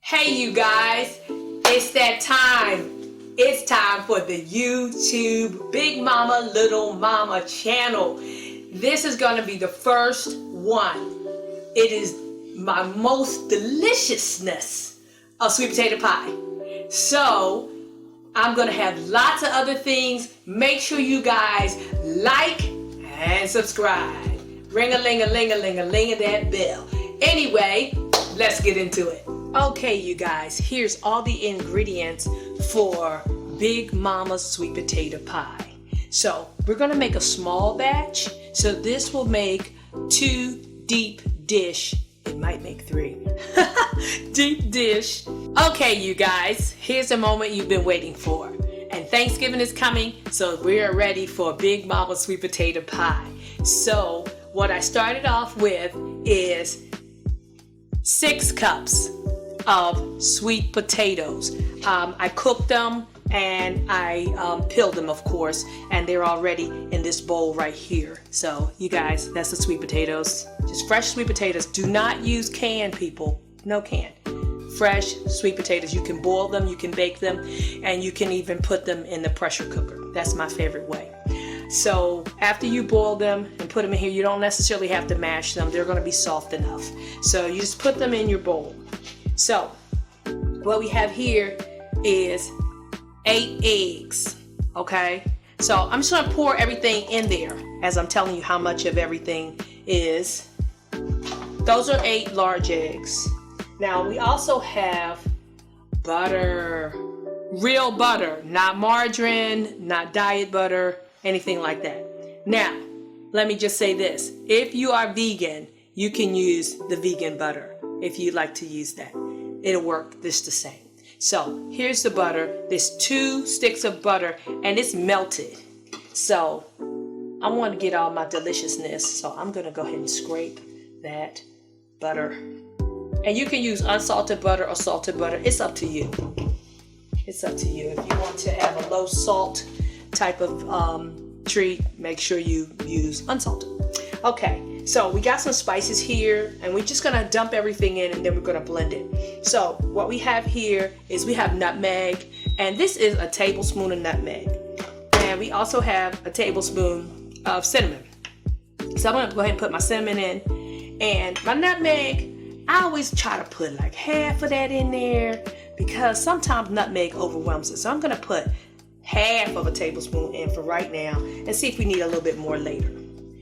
Hey you guys, it's that time. It's time for the YouTube Big Mama Little Mama channel. This is going to be the first one. It is my most deliciousness of sweet potato pie. So I'm going to have lots of other things. Make sure you guys like and subscribe. Ring-a-ling-a-ling-a-ling-a-ling that bell. Anyway, let's get into it. Okay, you guys, here's all the ingredients for Big Mama's sweet potato pie. So we're gonna make a small batch. So this will make 2 deep dish. It might make 3. Deep dish. Okay, you guys, here's the moment you've been waiting for. And Thanksgiving is coming, so we are ready for Big Mama's sweet potato pie. So what I started off with is 6 cups of sweet potatoes. I cooked them and I peeled them, of course, and they're already in this bowl right here. So you guys, that's the sweet potatoes. Just fresh sweet potatoes. Do not use canned, people. No can. Fresh sweet potatoes. You can boil them, you can bake them, and you can even put them in the pressure cooker. That's my favorite way. So after you boil them and put them in here, you don't necessarily have to mash them. They're going to be soft enough. So you just put them in your bowl. So what we have here is 8 eggs. Okay, so I'm just going to pour everything in there as I'm telling you how much of everything is. Those are 8 large eggs. Now we also have butter, real butter, not margarine, not diet butter, anything like that. Now, let me just say this. If you are vegan, you can use the vegan butter if you'd like to use that. It'll work just the same. So here's the butter. There's 2 sticks of butter and it's melted. So I want to get all my deliciousness. So I'm going to go ahead and scrape that butter. And you can use unsalted butter or salted butter. It's up to you. It's up to you. If you want to have a low salt type of treat, make sure you use unsalted. Okay, so we got some spices here and we're just gonna dump everything in and then we're gonna blend it. So what we have here is we have nutmeg, and this is a tablespoon of nutmeg, and we also have a tablespoon of cinnamon. So I'm gonna go ahead and put my cinnamon in, and my nutmeg, I always try to put like half of that in there because sometimes nutmeg overwhelms it. So I'm gonna put half of a tablespoon in for right now and see if we need a little bit more later.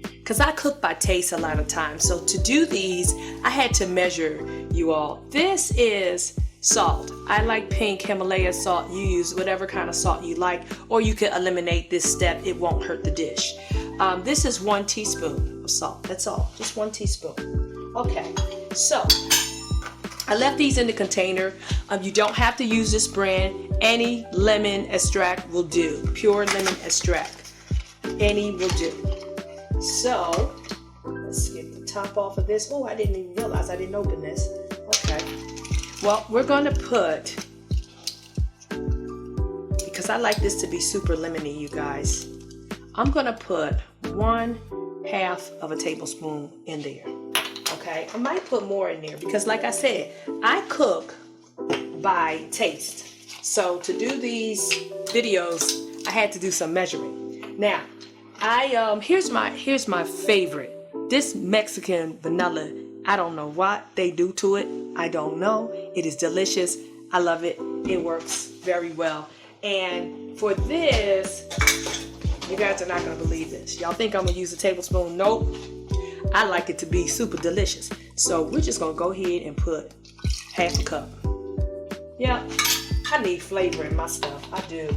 Because I cook by taste a lot of times. So to do these, I had to measure, you all. This is salt. I like pink Himalaya salt. You use whatever kind of salt you like, or you can eliminate this step. It won't hurt the dish. This is 1 teaspoon of salt. That's all, just 1 teaspoon. Okay, so I left these in the container. You don't have to use this brand. Any lemon extract will do. Pure lemon extract. Any will do. So, let's get the top off of this. Oh, I didn't even realize I didn't open this. Okay. Well, we're going to put, because I like this to be super lemony, you guys, I'm going to put 1/2 of a tablespoon in there. Okay. I might put more in there because, like I said, I cook by taste. So to do these videos, I had to do some measuring. Now, here's my favorite. This Mexican vanilla. I don't know what they do to it. I don't know. It is delicious. I love it. It works very well. And for this, you guys are not gonna believe this. Y'all think I'm gonna use a tablespoon? Nope. I like it to be super delicious. So we're just gonna go ahead and put 1/2 cup. Yeah, I need flavor in my stuff. I do.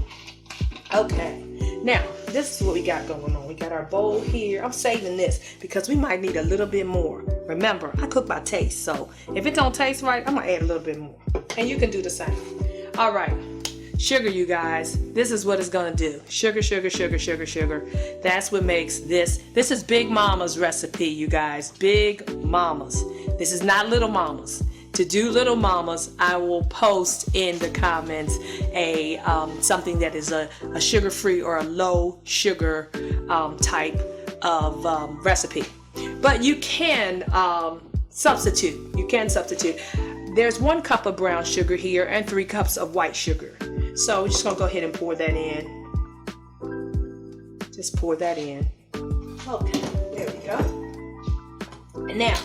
Okay, now this is what we got going on. We got our bowl here. I'm saving this because we might need a little bit more. Remember, I cook by taste, so if it don't taste right, I'm gonna add a little bit more. And you can do the same. All right, sugar, you guys. This is what it's gonna do. Sugar, sugar, sugar, sugar, sugar. That's what makes this. This is Big Mama's recipe, you guys. Big Mama's. This is not Little Mama's. To do Little Mama's, I will post in the comments a something that is a sugar-free or a low sugar type of recipe. But you can substitute. You can substitute. there's 1 cup of brown sugar here and 3 cups of white sugar. So we're just gonna go ahead and pour that in. Just pour that in. Okay, there we go. And now,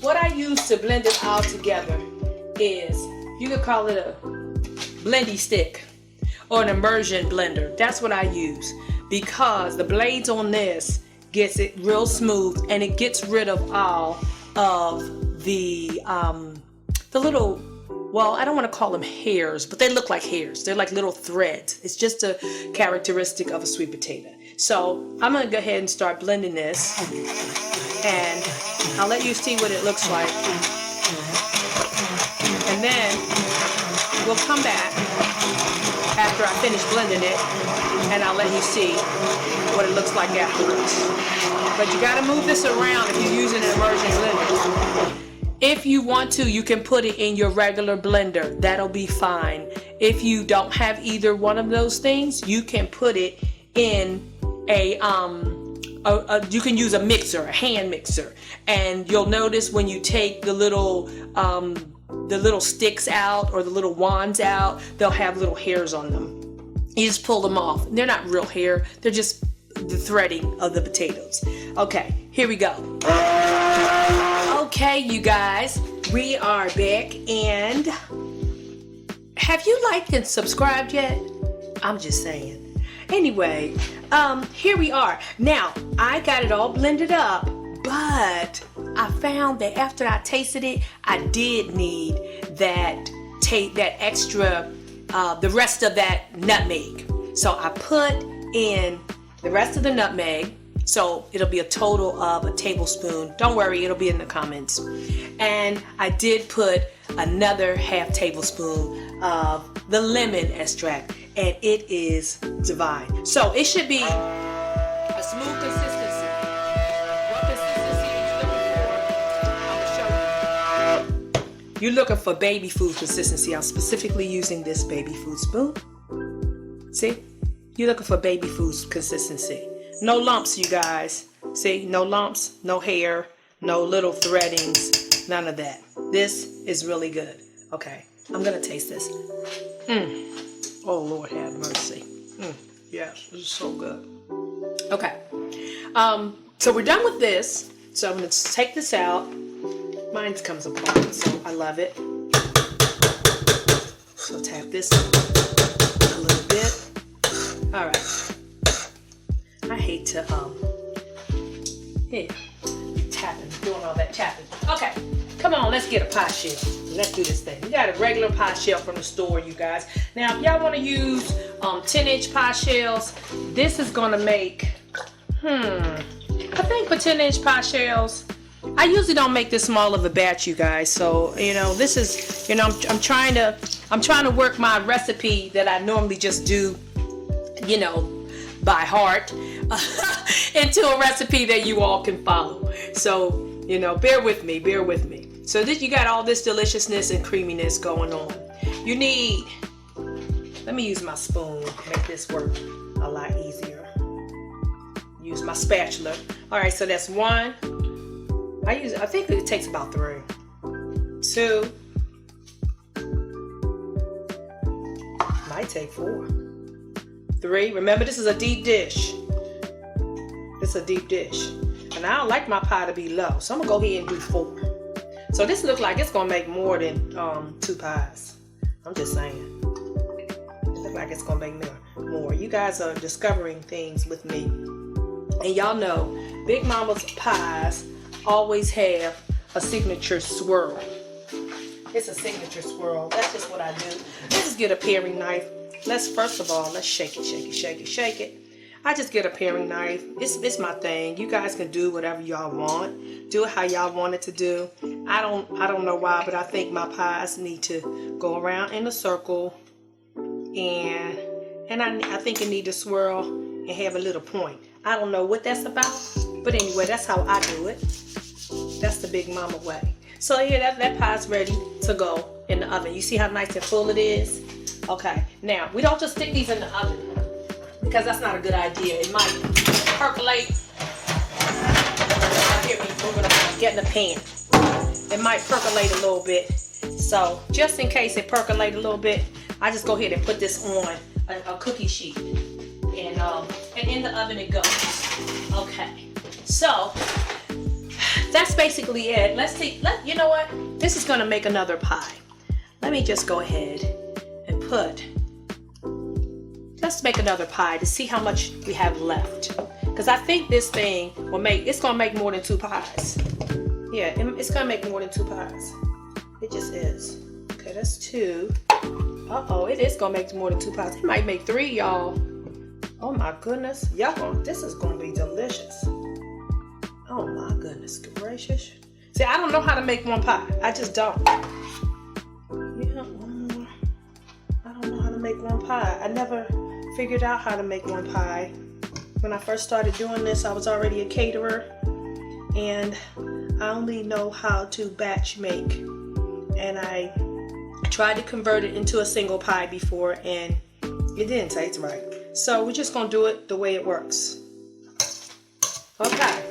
what I use to blend it all together is, you could call it a blendy stick or an immersion blender. That's what I use, because the blades on this gets it real smooth, and it gets rid of all of the little, well, I don't want to call them hairs, but they look like hairs. They're like little threads. It's just a characteristic of a sweet potato. So I'm going to go ahead and start blending this, and I'll let you see what it looks like. And then we'll come back after I finish blending it, and I'll let you see what it looks like afterwards. But you got to move this around if you're using an immersion blender. If you want to, you can put it in your regular blender. That'll be fine. If you don't have either one of those things, you can put it in you can use a mixer, a hand mixer, and you'll notice when you take the little sticks out or the little wands out, they'll have little hairs on them. You just pull them off. They're not real hair, they're just the threading of the potatoes. Okay, here we go. Okay, you guys, we are back, and have you liked and subscribed yet? I'm just saying. Anyway, here we are. Now, I got it all blended up, but I found that after I tasted it, I did need that extra, the rest of that nutmeg. So I put in the rest of the nutmeg. So it'll be a total of a tablespoon. Don't worry, it'll be in the comments. And I did put another half tablespoon of the lemon extract, and it is divine. So it should be a smooth consistency. What consistency are you looking for? I'm gonna show you. You're looking for baby food consistency. I'm specifically using this baby food spoon. See? You're looking for baby food consistency. No lumps, you guys. See, no lumps, no hair, no little threadings, none of that. This is really good. Okay, I'm gonna taste this. Oh, Lord have mercy. Yes, this is so good. Okay, so we're done with this. So I'm gonna take this out. Mine comes apart, so I love it. So tap this a little bit. All right. I hate to tapping, doing all that tapping. Okay, come on, let's get a pie shell. Let's do this thing. We got a regular pie shell from the store, you guys. Now, if y'all want to use 10-inch pie shells, this is gonna make I think for 10-inch pie shells, I usually don't make this small of a batch, you guys. So this is I'm trying to work my recipe that I normally just do by heart into a recipe that you all can follow. So, bear with me. So you got all this deliciousness and creaminess going on. You need, let me use my spoon to make this work a lot easier. Use my spatula. All right, so that's 1. I think it takes about 3. 2. Might take 4. 3. Remember, this is a deep dish. It's a deep dish. And I don't like my pie to be low, so I'm going to go ahead and do 4. So this looks like it's going to make more than 2 pies. I'm just saying. It looks like it's going to make more. You guys are discovering things with me. And y'all know, Big Mama's pies always have a signature swirl. It's a signature swirl. That's just what I do. Let's just get a paring knife. First of all, let's shake it. I just get a paring knife. It's my thing. You guys can do whatever y'all want. Do it how y'all want it to do. I don't know why, but I think my pies need to go around in a circle, and I think it need to swirl and have a little point. I don't know what that's about, but anyway, that's how I do it. That's the Big Mama way. So yeah, that pie's ready to go in the oven. You see how nice and full it is? Okay, now we don't just stick these in the oven because that's not a good idea. It might percolate. Here we moving on, get in the pan. It might percolate a little bit. So just in case it percolate a little bit, I just go ahead and put this on a cookie sheet, and in the oven it goes. Okay, so that's basically it. Let's see. You know what? This is gonna make another pie. Let me just go ahead and let's make another pie to see how much we have left. Because I think this thing it's gonna make more than 2 pies. Yeah, it's gonna make more than 2 pies. It just is. Okay, that's 2. Uh-oh, it is gonna make more than 2 pies. It might make 3, y'all. Oh my goodness. This is gonna be delicious. Oh my goodness gracious. See, I don't know how to make 1 pie. I just don't. Yeah, I don't know how to make 1 pie. I never figured out how to make 1 pie. When I first started doing this, I was already a caterer, and I only know how to batch make. And I tried to convert it into a single pie before, and it didn't taste right. So we're just gonna do it the way it works. Okay,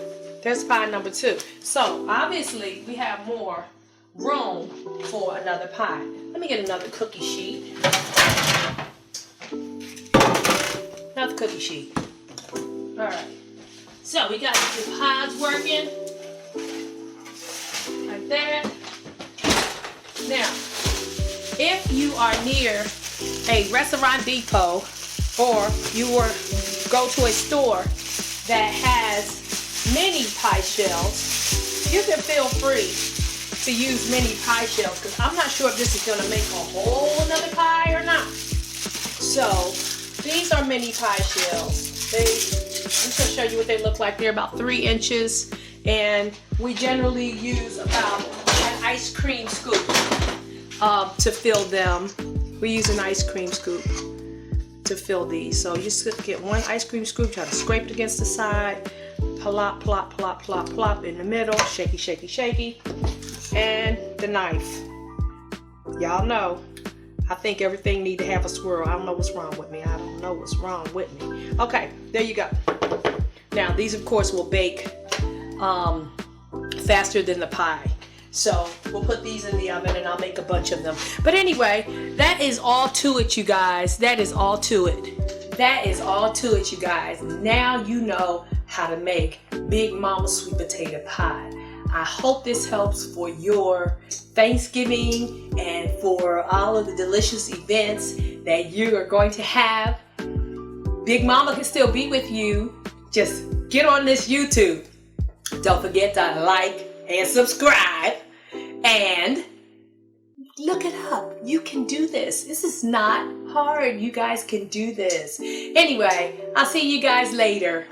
there's pie number 2. So obviously we have more room for another pie. Let me get another cookie sheet. Another cookie sheet. All right. So we got the pies working like that. Now, if you are near a restaurant depot, or you go to a store that has mini pie shells, you can feel free to use mini pie shells, because I'm not sure if this is going to make a whole another pie or not. So these are mini pie shells. I'm just going to show you what they look like. They're about 3 inches, and we generally use about an ice cream scoop to fill them. We use an ice cream scoop to fill these. So you just get 1 ice cream scoop, try to scrape it against the side, plop, plop, plop, plop, plop in the middle, shaky, shaky, shaky, and the knife. Y'all know, I think everything need to have a swirl. I don't know what's wrong with me. I don't know what's wrong with me. Okay, there you go. Now these of course will bake faster than the pie. So we'll put these in the oven, and I'll make a bunch of them. But anyway, that is all to it, you guys. That is all to it. That is all to it, you guys. Now you know how to make Big Mama sweet potato pie. I hope this helps for your Thanksgiving and for all of the delicious events that you are going to have. Big Mama can still be with you. Just get on this YouTube. Don't forget to like and subscribe, and look it up. You can do this. This is not hard. You guys can do this. Anyway, I'll see you guys later.